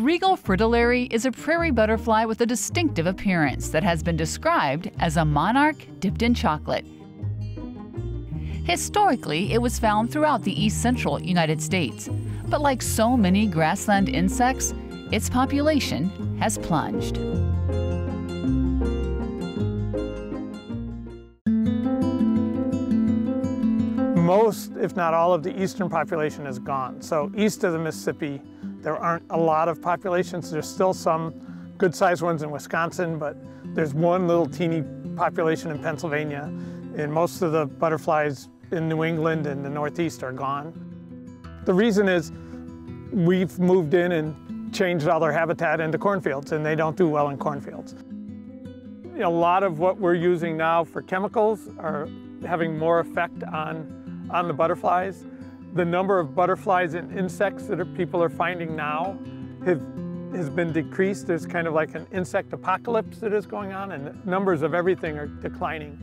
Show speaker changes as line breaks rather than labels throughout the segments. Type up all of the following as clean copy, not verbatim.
Regal Fritillary is a prairie butterfly with a distinctive appearance that has been described as a monarch dipped in chocolate. Historically, it was found throughout the east central United States, but like so many grassland insects, its population has plunged.
Most, if not all, of the eastern population is gone. So east of the Mississippi, there aren't a lot of populations. There's still some good-sized ones in Wisconsin, but there's one little teeny population in Pennsylvania, and most of the butterflies in New England and the Northeast are gone. The reason is we've moved in and changed all their habitat into cornfields, and they don't do well in cornfields. A lot of what we're using now for chemicals are having more effect on the butterflies. The number of butterflies and insects that people are finding now has been decreased. There's kind of like an insect apocalypse that is going on, and numbers of everything are declining.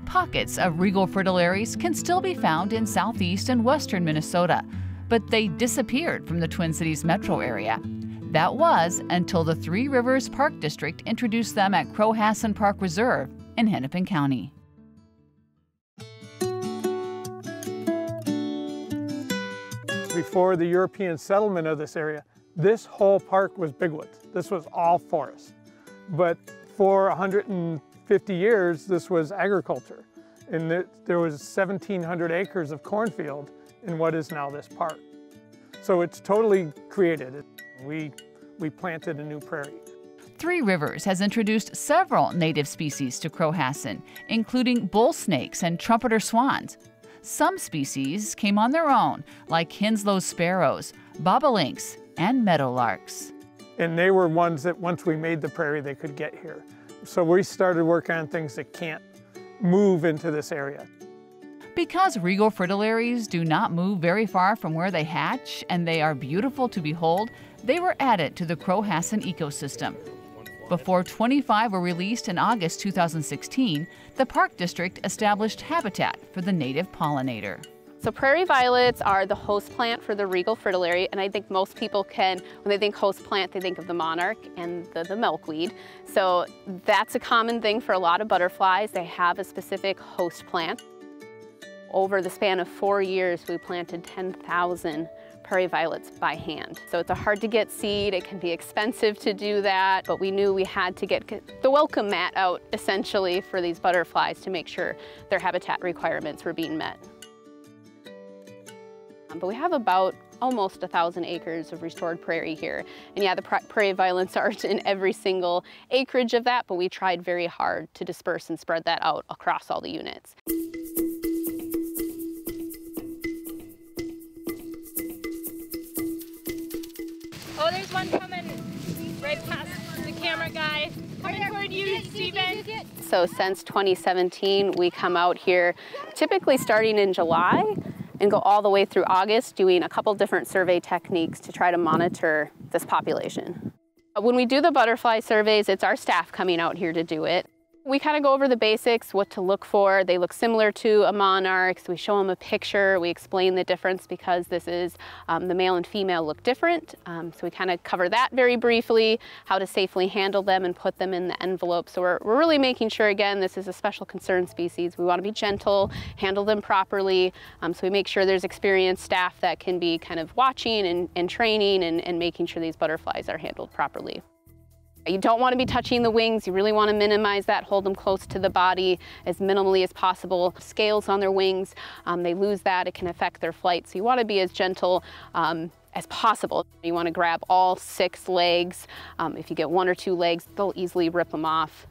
Pockets of Regal Fritillaries can still be found in southeast and western Minnesota, but they disappeared from the Twin Cities metro area. That was until the Three Rivers Park District introduced them at Crow-Hassan Park Reserve in Hennepin County.
Before the European settlement of this area, this whole park was bigwoods. This was all forest. But for 150 years, this was agriculture. And there was 1,700 acres of cornfield in what is now this park. So it's totally created. We planted a new prairie.
Three Rivers has introduced several native species to Crow-Hassan, including bull snakes and trumpeter swans. Some species came on their own, like Henslow's sparrows, bobolinks, and meadowlarks.
And they were ones that once we made the prairie, they could get here. So we started working on things that can't move into this area.
Because Regal Fritillaries do not move very far from where they hatch and they are beautiful to behold, they were added to the Crow-Hassan ecosystem. Before 25 were released in August 2016, the Park District established habitat for the native pollinator.
So prairie violets are the host plant for the Regal Fritillary, and I think most people when they think host plant, they think of the monarch and the milkweed. So that's a common thing for a lot of butterflies. They have a specific host plant. Over the span of 4 years, we planted 10,000 prairie violets by hand. So it's a hard to get seed, it can be expensive to do that, but we knew we had to get the welcome mat out essentially for these butterflies to make sure their habitat requirements were being met. But we have about almost 1,000 acres of restored prairie here. And yeah, the prairie violets aren't in every single acreage of that, but we tried very hard to disperse and spread that out across all the units.
Oh, there's one coming right past the camera guy. Coming toward you, Stephen.
So since 2017, we come out here typically starting in July and go all the way through August, doing a couple different survey techniques to try to monitor this population. When we do the butterfly surveys, it's our staff coming out here to do it. We kind of go over the basics, what to look for. They look similar to a monarch, so we show them a picture. We explain the difference because this is, the male and female look different. So we kind of cover that very briefly, how to safely handle them and put them in the envelope. So we're really making sure, again, this is a special concern species. We want to be gentle, handle them properly. So we make sure there's experienced staff that can be kind of watching and training and making sure these butterflies are handled properly. You don't want to be touching the wings. You really want to minimize that, hold them close to the body as minimally as possible. Scales on their wings, they lose that, it can affect their flight. So you want to be as gentle as possible. You want to grab all 6 legs. If you get 1 or 2 legs, they'll easily rip them off.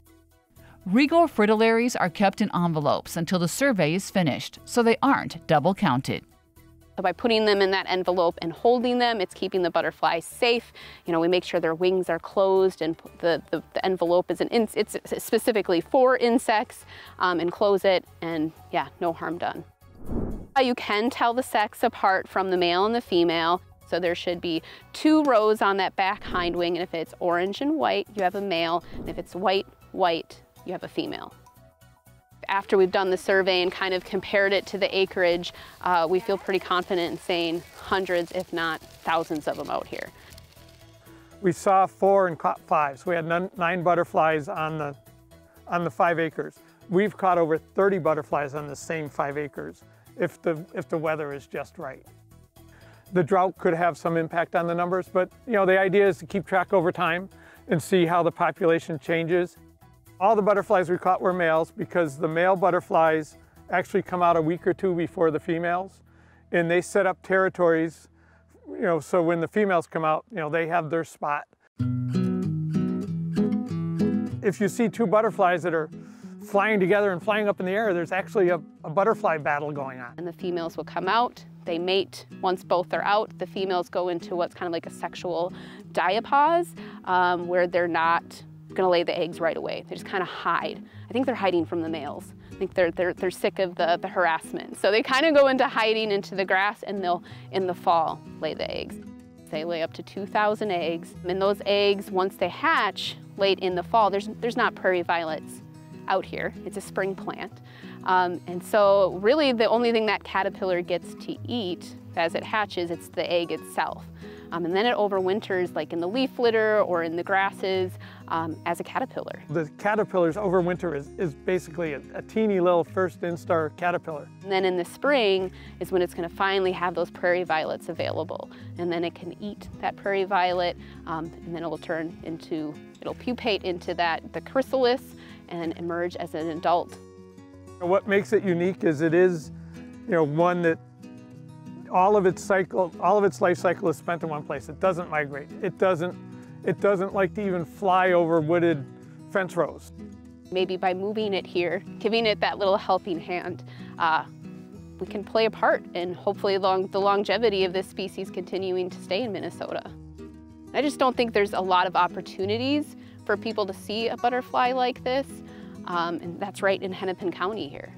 Regal Fritillaries are kept in envelopes until the survey is finished, so they aren't double counted.
So by putting them in that envelope and holding them, it's keeping the butterflies safe. You know, we make sure their wings are closed and the envelope is it's specifically for insects, and close it, and yeah, no harm done. You can tell the sex apart from the male and the female. So there should be 2 rows on that back hind wing, and if it's orange and white, you have a male, and if it's white, you have a female. After we've done the survey and kind of compared it to the acreage, we feel pretty confident in saying hundreds, if not thousands of them out here.
We saw 4 and caught 5, so we had 9 butterflies on the 5 acres. We've caught over 30 butterflies on the same 5 acres if the weather is just right. The drought could have some impact on the numbers, but the idea is to keep track over time and see how the population changes. All the butterflies we caught were males because the male butterflies actually come out a week or 2 before the females, and they set up territories, so when the females come out, they have their spot. If you see 2 butterflies that are flying together and flying up in the air, there's actually a butterfly battle going on.
And the females will come out, they mate. Once both are out, the females go into what's kind of like a sexual diapause, where they're not gonna lay the eggs right away. They just kind of hide. I think they're hiding from the males. I think they're sick of the harassment. So they kind of go into hiding into the grass, and they'll, in the fall, lay the eggs. They lay up to 2,000 eggs. And those eggs, once they hatch late in the fall, there's not prairie violets out here. It's a spring plant. And so really the only thing that caterpillar gets to eat as it hatches, it's the egg itself. And then it overwinters like in the leaf litter or in the grasses as a caterpillar.
The caterpillar's overwinter is basically a teeny little first instar caterpillar.
And then in the spring is when it's going to finally have those prairie violets available. And then it can eat that prairie violet, and then it'll pupate into the chrysalis and emerge as an adult.
What makes it unique is it is, one that all of its life cycle is spent in one place. It doesn't migrate. It doesn't like to even fly over wooded fence rows.
Maybe by moving it here, giving it that little helping hand, we can play a part in hopefully the longevity of this species continuing to stay in Minnesota. I just don't think there's a lot of opportunities for people to see a butterfly like this, and that's right in Hennepin County here.